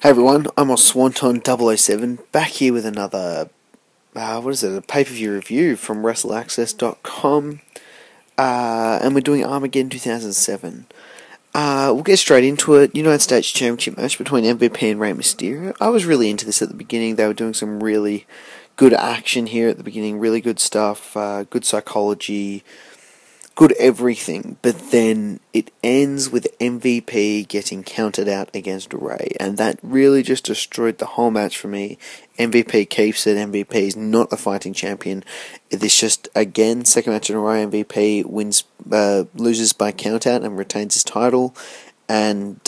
Hey everyone, I'm on Swanton 007, back here with another, a pay-per-view review from WrestleAccess.com, and we're doing Armageddon 2007. We'll get straight into it. United States Championship match between MVP and Rey Mysterio. I was really into this at the beginning. They were doing some really good action here at the beginning, really good stuff, good psychology, good everything, but then it ends with MVP getting counted out against Rey, and that really just destroyed the whole match for me. MVP keeps it. MVP is not the fighting champion. This just, again, second match in a row, MVP loses by countout and retains his title, and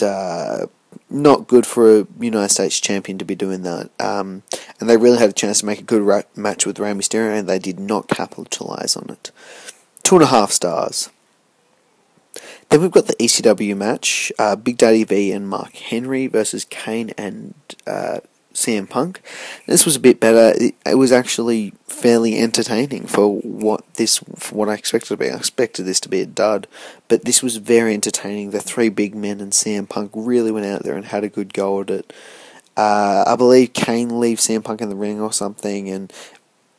not good for a United States champion to be doing that. And they really had a chance to make a good match with Rey Mysterio, and they did not capitalize on it. 2.5 stars. Then we've got the ECW match, Big Daddy V and Mark Henry versus Kane and CM Punk. This was a bit better. It was actually fairly entertaining for what I expected to be. I expected this to be a dud, but this was very entertaining. The three big men and CM Punk really went out there and had a good go at it. I believe Kane leaves CM Punk in the ring or something, and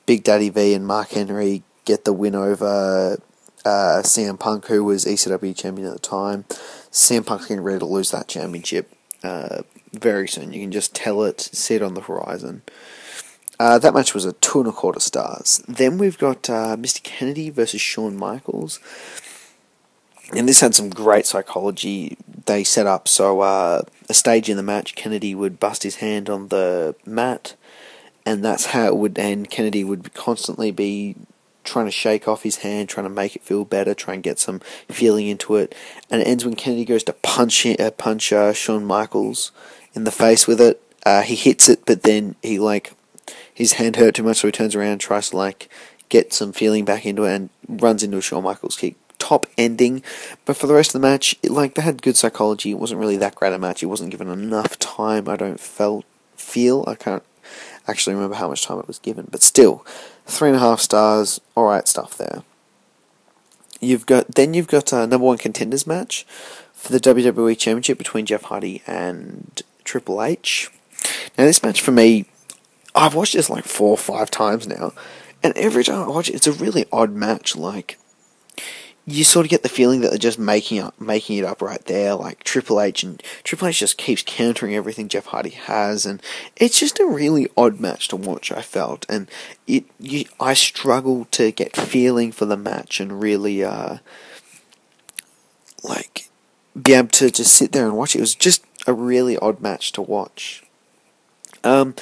Big Daddy V and Mark Henry get the win over CM Punk, who was ECW champion at the time. CM Punk's getting ready to lose that championship very soon. You can just tell it, see it on the horizon. That match was a 2.25 stars. Then we've got Mr. Kennedy versus Shawn Michaels. And this had some great psychology. They set up so a stage in the match, Kennedy would bust his hand on the mat, and that's how it would end. Kennedy would constantly be trying to shake off his hand, trying to make it feel better, try and get some feeling into it, and it ends when Kennedy goes to punch Shawn Michaels in the face with it. He hits it, but then his hand hurt too much, so he turns around, tries to get some feeling back into it, and runs into a Shawn Michaels kick. Top ending, but for the rest of the match, they had good psychology. It wasn't really that great a match. It wasn't given enough time. I can't actually remember how much time it was given, but still, 3.5 stars. All right stuff there. You've got number one contenders match for the WWE Championship between Jeff Hardy and Triple H. Now this match for me, I've watched this 4 or 5 times now, and every time I watch it, it's a really odd match. You sort of get the feeling that they're just making it up right there, Triple H just keeps countering everything Jeff Hardy has, and it's just a really odd match to watch, I felt, and I struggle to get feeling for the match and really be able to just sit there and watch it. It was just a really odd match to watch. In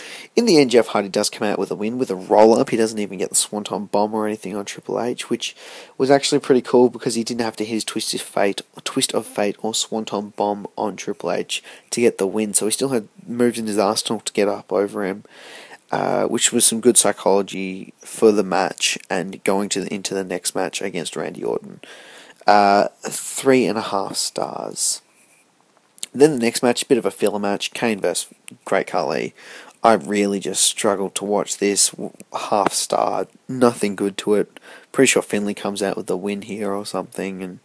the end, Jeff Hardy does come out with a win with a roll-up. He doesn't even get the Swanton Bomb or anything on Triple H, which was actually pretty cool because he didn't have to hit his Twist of Fate or Swanton Bomb on Triple H to get the win, so he still had moves in his arsenal to get up over him, which was some good psychology for the match and going into the next match against Randy Orton. 3.5 stars. Then the next match, a bit of a filler match, Kane versus Great Khali. I really just struggled to watch this. 1/2 star, nothing good to it. Pretty sure Finlay comes out with the win here or something, and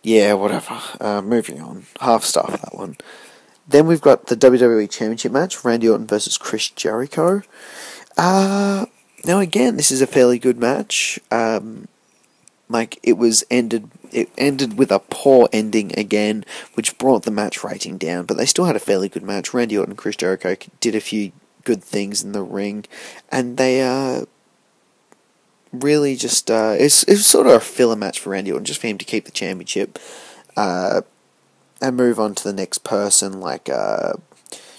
yeah, whatever. Moving on, 1/2 star for that one. Then we've got the WWE Championship match, Randy Orton versus Chris Jericho. Now again, this is a fairly good match. It ended with a poor ending again, which brought the match rating down, but they still had a fairly good match. Randy Orton and Chris Jericho did a few good things in the ring, and they really just it was sort of a filler match for Randy Orton, just for him to keep the championship and move on to the next person.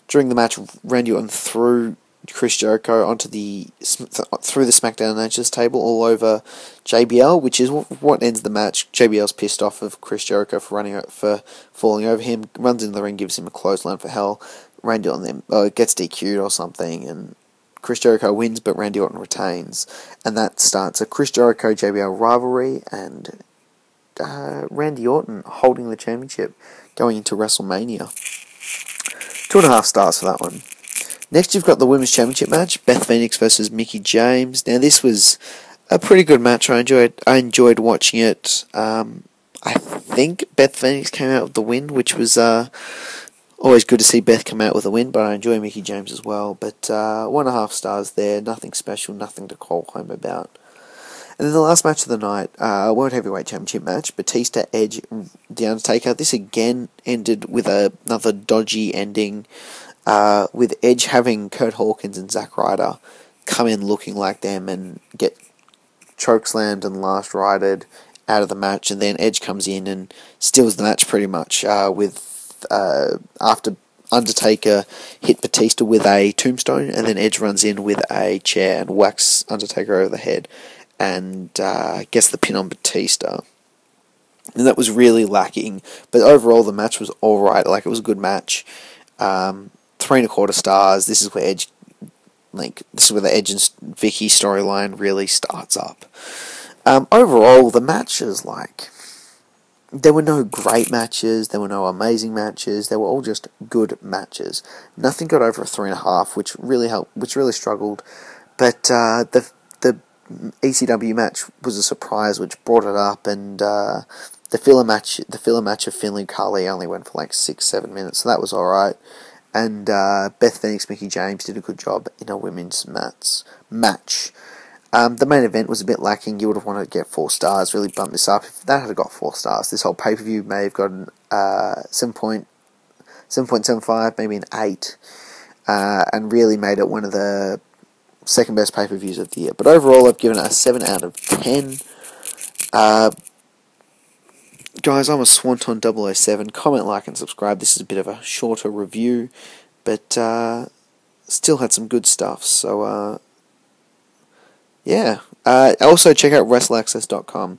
During the match, Randy Orton threw Chris Jericho through the SmackDown announcers table all over JBL, which is what ends the match. JBL's pissed off of Chris Jericho for falling over him, runs into the ring, gives him a clothesline for hell. Randy Orton gets DQ'd or something, and Chris Jericho wins, but Randy Orton retains, and that starts a Chris Jericho JBL rivalry, and Randy Orton holding the championship going into WrestleMania. 2.5 stars for that one. Next, you've got the Women's Championship match, Beth Phoenix versus Mickie James. Now, this was a pretty good match. I enjoyed watching it. I think Beth Phoenix came out with the win, which was Always good to see Beth come out with a win, but I enjoy Mickie James as well. But 1.5 stars there, nothing special, nothing to call home about. And then the last match of the night, World Heavyweight Championship match, Batista, Edge, The Undertaker. This again ended with another dodgy ending, with Edge having Kurt Hawkins and Zack Ryder come in looking like them and get chokeslammed and last righted out of the match, and then Edge comes in and steals the match pretty much, after Undertaker hit Batista with a tombstone, and then Edge runs in with a chair and whacks Undertaker over the head and gets the pin on Batista. And that was really lacking, but overall the match was alright. Like, it was a good match. 3.25 stars. This is where the Edge and Vicky storyline really starts up. Overall, the matches, there were no great matches, there were no amazing matches, they were all just good matches. Nothing got over a 3.5, which really struggled. But the ECW match was a surprise, which brought it up, and the filler match of Finlay Khali only went for 6-7 minutes, so that was alright. And Beth Phoenix, Mickie James did a good job in a women's match. The main event was a bit lacking. You would have wanted to get 4 stars, really bump this up. If that had got 4 stars, this whole pay-per-view may have gotten 7.75, maybe an 8, and really made it one of the second best pay-per-views of the year. But overall, I've given it a 7 out of 10. Guys, I'm a Swanton 007. Comment, like, and subscribe. This is a bit of a shorter review, but still had some good stuff. So, yeah. Also, check out WrestleAccess.com.